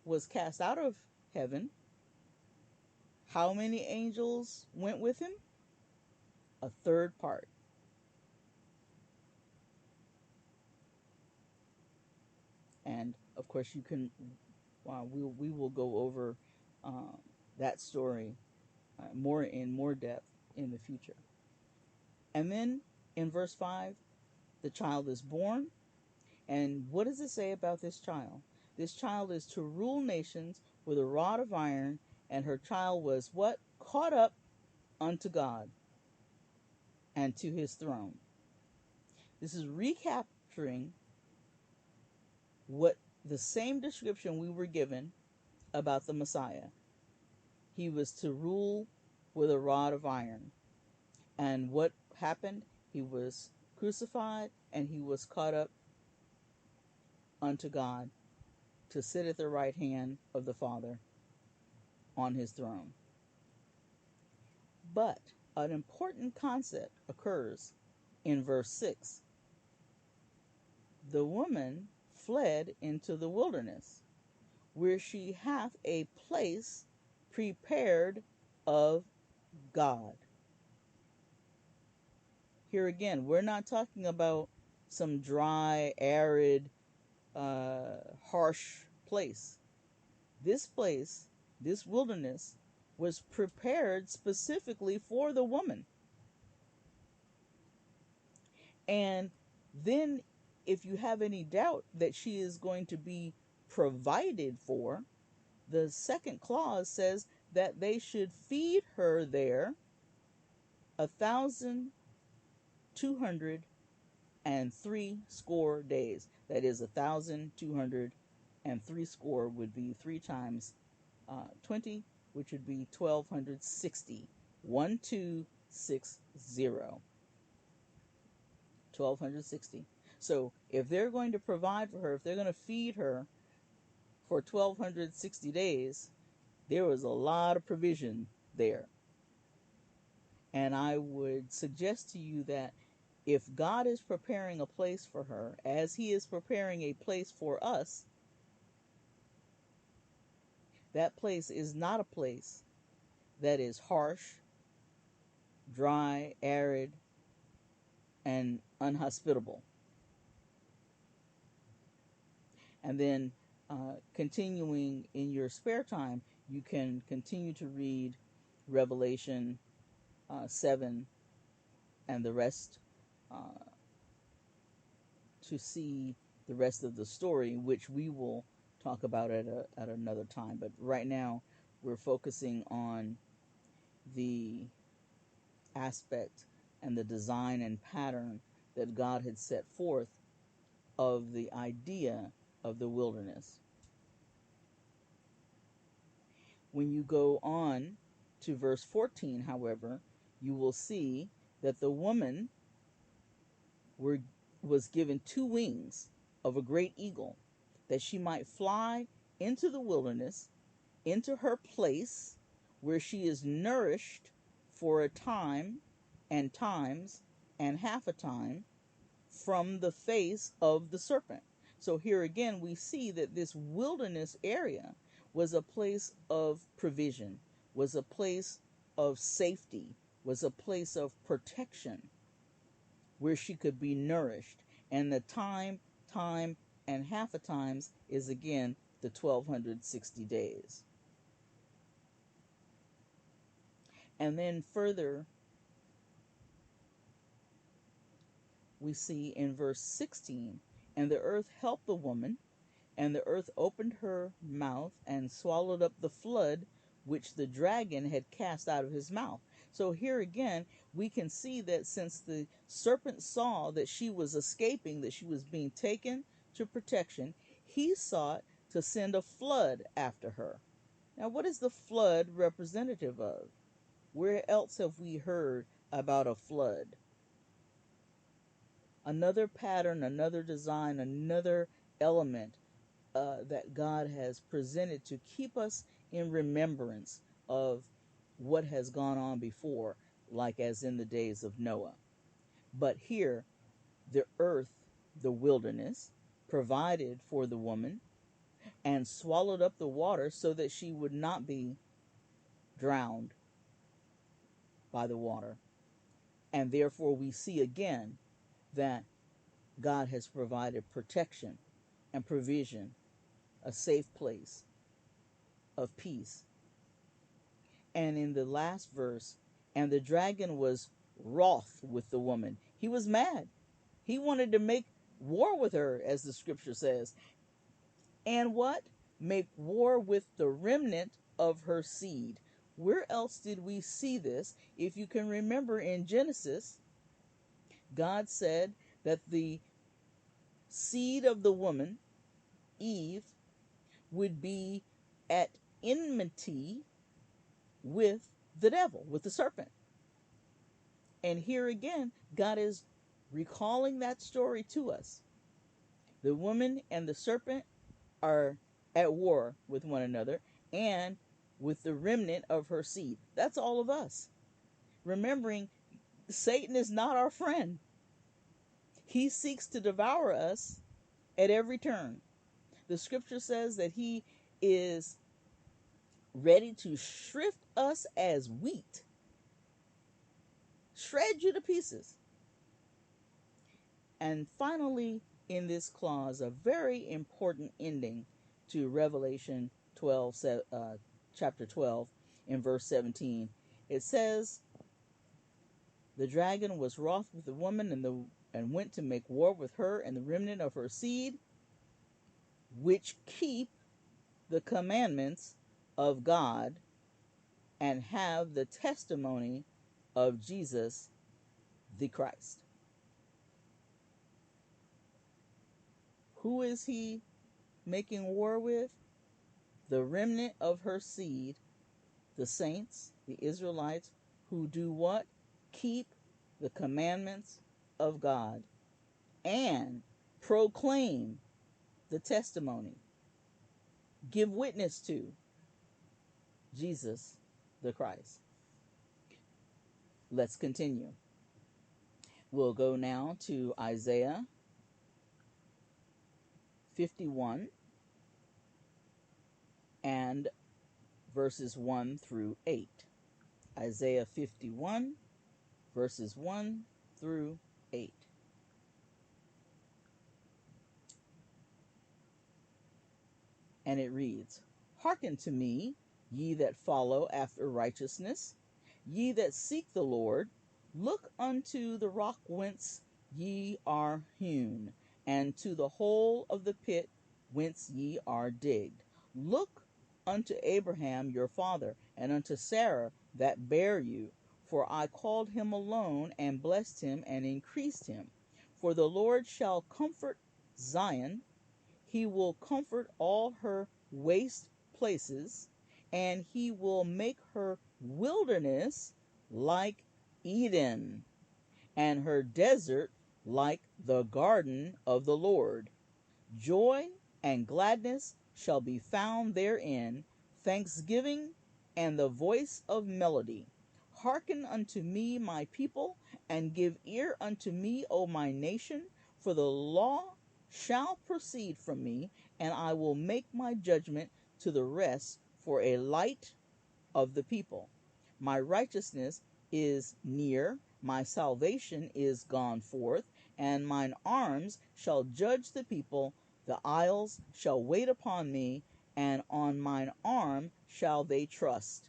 was cast out of heaven, how many angels went with him? A third part. And of course, you can. We will go over uh, that story more depth in the future. And then in verse 5, the child is born. And what does it say about this child? This child is to rule nations with a rod of iron, and her child was what? Caught up unto God and to his throne. This is recapturing what the same description we were given about the Messiah. He was to rule with a rod of iron. And what happened? He was crucified and he was caught up unto God to sit at the right hand of the Father on his throne. But an important concept occurs in verse 6. The woman fled into the wilderness, where she hath a place prepared of God. Here again, we're not talking about some dry, arid, harsh place. This place, this wilderness, was prepared specifically for the woman. And then, if you have any doubt that she is going to be provided for, the second clause says that they should feed her there 1,203 days. That is 1,203 would be 3 times 20, which would be 1,260. 1260. 1,260. So if they're going to provide for her, if they're going to feed her for 1,260 days, there was a lot of provision there. And I would suggest to you that if God is preparing a place for her, as he is preparing a place for us, that place is not a place that is harsh, dry, arid, and unhospitable. And then continuing in your spare time, you can continue to read Revelation 7 and the rest to see the rest of the story, which we will talk about at another time. But right now, we're focusing on the aspect and the design and pattern that God had set forth of the idea of the wilderness. When you go on to verse 14, however, you will see that the woman was given 2 wings of a great eagle, that she might fly into the wilderness, into her place where she is nourished for a time and times and half a time from the face of the serpent. So here again, we see that this wilderness area was a place of provision, was a place of safety, was a place of protection where she could be nourished. And the time, and half a times is again the 1,260 days. And then further, we see in verse 16, and the earth helped the woman, and the earth opened her mouth and swallowed up the flood which the dragon had cast out of his mouth. So here again, we can see that since the serpent saw that she was escaping, that she was being taken to protection, he sought to send a flood after her. Now, what is the flood representative of? Where else have we heard about a flood? Another pattern, another design, another element that God has presented to keep us in remembrance of what has gone on before, like as in the days of Noah. But here, the earth, the wilderness, provided for the woman, and swallowed up the water so that she would not be drowned by the water. And therefore, we see again that God has provided protection and provision, a safe place of peace. And in the last verse, and the dragon was wroth with the woman. He was mad. He wanted to make war with her, as the scripture says. And what? Make war with the remnant of her seed. Where else did we see this? If you can remember in Genesis, God said that the seed of the woman, Eve, would be at enmity with the devil, with the serpent. And here again, God is recalling that story to us. The woman and the serpent are at war with one another and with the remnant of her seed. That's all of us. Remembering, Satan is not our friend. He seeks to devour us at every turn. The scripture says that he is ready to shrift us as wheat, shred you to pieces. And finally, in this clause, a very important ending to Revelation 12, chapter 12, in verse 17. It says, the dragon was wroth with the woman and went to make war with her and the remnant of her seed, which keep the commandments of God and have the testimony of Jesus the Christ. Who is he making war with? The remnant of her seed, the saints, the Israelites, who do what? Keep the commandments of God and proclaim the testimony. Give witness to Jesus the Christ. Let's continue. We'll go now to Isaiah 51 and verses 1 through 8. Isaiah 51, verses 1 through 8. And it reads, Hearken to me, ye that follow after righteousness, ye that seek the Lord. Look unto the rock whence ye are hewn, and to the hole of the pit whence ye are digged. Look unto Abraham your father, and unto Sarah that bare you. For I called him alone, and blessed him, and increased him. For the Lord shall comfort Zion, he will comfort all her waste places, and he will make her wilderness like Eden, and her desert like the garden of the Lord. Joy and gladness shall be found therein, thanksgiving and the voice of melody. Hearken unto me, my people, and give ear unto me, O my nation, for the law shall proceed from me, and I will make my judgment to the rest for a light of the people. My righteousness is near, my salvation is gone forth, and mine arms shall judge the people. The isles shall wait upon me, and on mine arm shall they trust.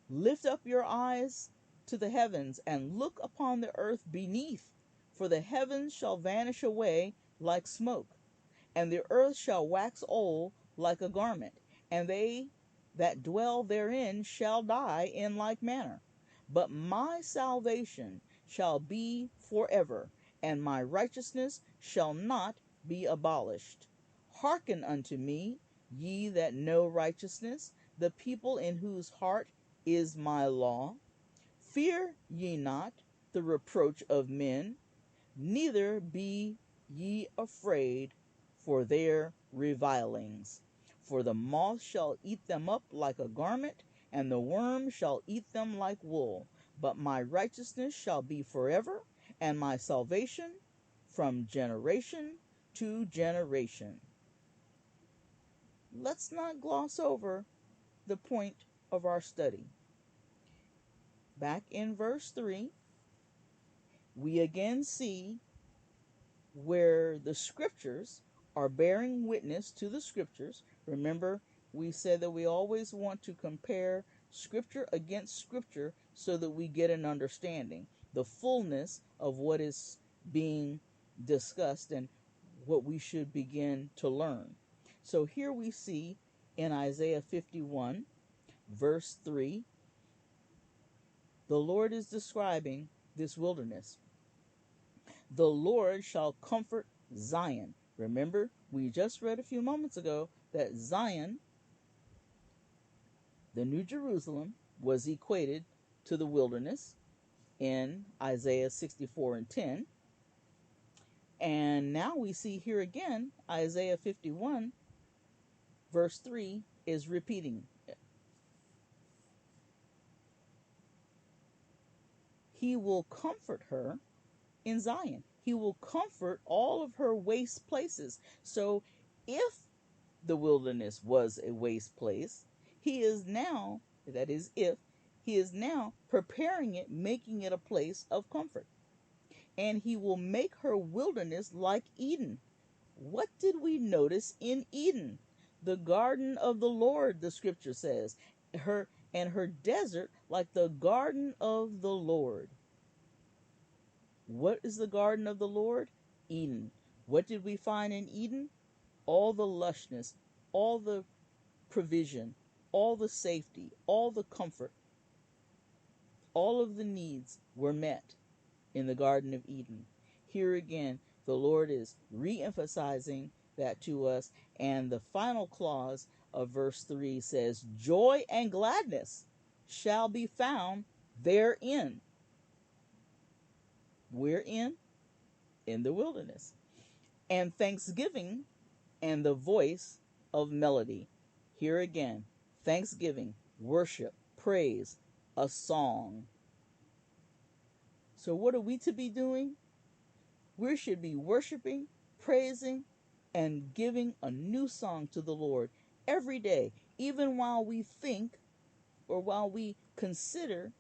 Lift up your eyes to the heavens, and look upon the earth beneath, for the heavens shall vanish away like smoke, and the earth shall wax old like a garment, and they that dwell therein shall die in like manner. But my salvation shall be forever, and my righteousness shall not be abolished. Hearken unto me, ye that know righteousness, the people in whose heart is my law. Fear ye not the reproach of men, neither be ye afraid for their revilings. For the moth shall eat them up like a garment, and the worm shall eat them like wool. But my righteousness shall be forever, and my salvation from generation to generation. let's not gloss over the point of our study. Back in verse 3, we again see where the scriptures are bearing witness to the scriptures. Remember, we said that we always want to compare scripture against scripture so that we get an understanding, the fullness of what is being discussed and what we should begin to learn. So here we see in Isaiah 51, verse 3, the Lord is describing this wilderness. The Lord shall comfort Zion. Remember, we just read a few moments ago that Zion, the New Jerusalem, was equated to the wilderness in Isaiah 64:10. And now we see here again, Isaiah 51, verse 3 is repeating it. He will comfort her in Zion. He will comfort all of her waste places. So if the wilderness was a waste place, he is now, that is if, he is now preparing it, making it a place of comfort. And he will make her wilderness like Eden. What did we notice in Eden? The garden of the Lord, the scripture says. Her desert like the garden of the Lord. What is the garden of the Lord? Eden. What did we find in Eden? All the lushness, all the provision, all the safety, all the comfort, all of the needs were met in the Garden of Eden. Here again, the Lord is re-emphasizing that to us, and the final clause of verse 3 says, joy and gladness shall be found therein. We're in the wilderness. And thanksgiving and the voice of melody. Here again, thanksgiving, worship, praise, a song. So what are we to be doing? We should be worshiping, praising, and giving a new song to the Lord every day, even while we think or while we consider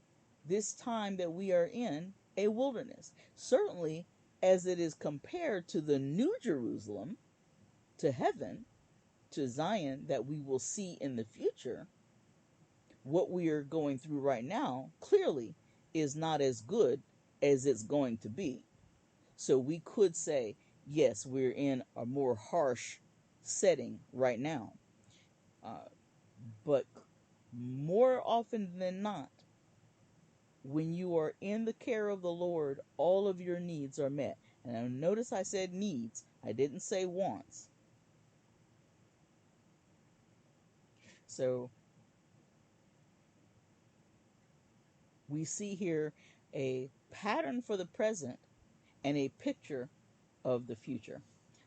this time that we are in a wilderness. Certainly, as it is compared to the New Jerusalem, to heaven, to Zion that we will see in the future, what we are going through right now clearly is not as good as it's going to be. So we could say, yes, we're in a more harsh setting right now. But more often than not, when you are in the care of the Lord, all of your needs are met. And notice I said needs. I didn't say wants. So we see here a pattern for the present and a picture of the future.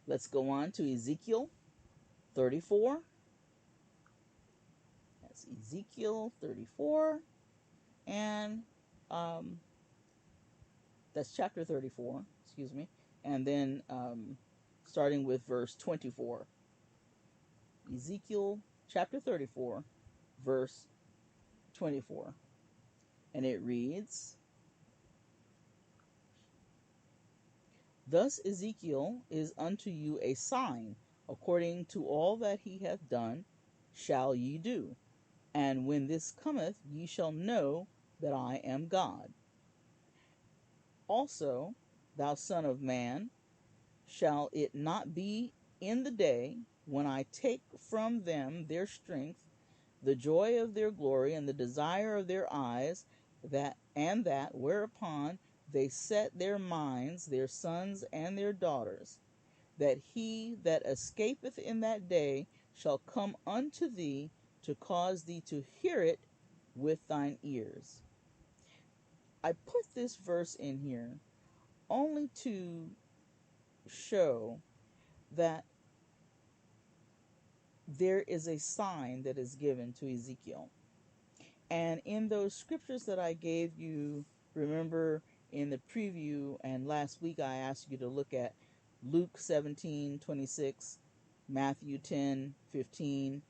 Let's go on to Ezekiel 34. That's Ezekiel 34. And that's chapter 34, excuse me. And then starting with verse 24. Ezekiel chapter 34, verse 24. And it reads, thus Ezekiel is unto you a sign, according to all that he hath done, shall ye do. And when this cometh, ye shall know that I am God. Also, thou son of man, shall it not be in the day when I take from them their strength, the joy of their glory, and the desire of their eyes, that whereupon they set their minds, their sons and their daughters, that he that escapeth in that day shall come unto thee to cause thee to hear it with thine ears. I put this verse in here only to show that there is a sign that is given to Ezekiel. And in those scriptures that I gave you, remember in the preview and last week I asked you to look at Luke 17:26, Matthew 10:15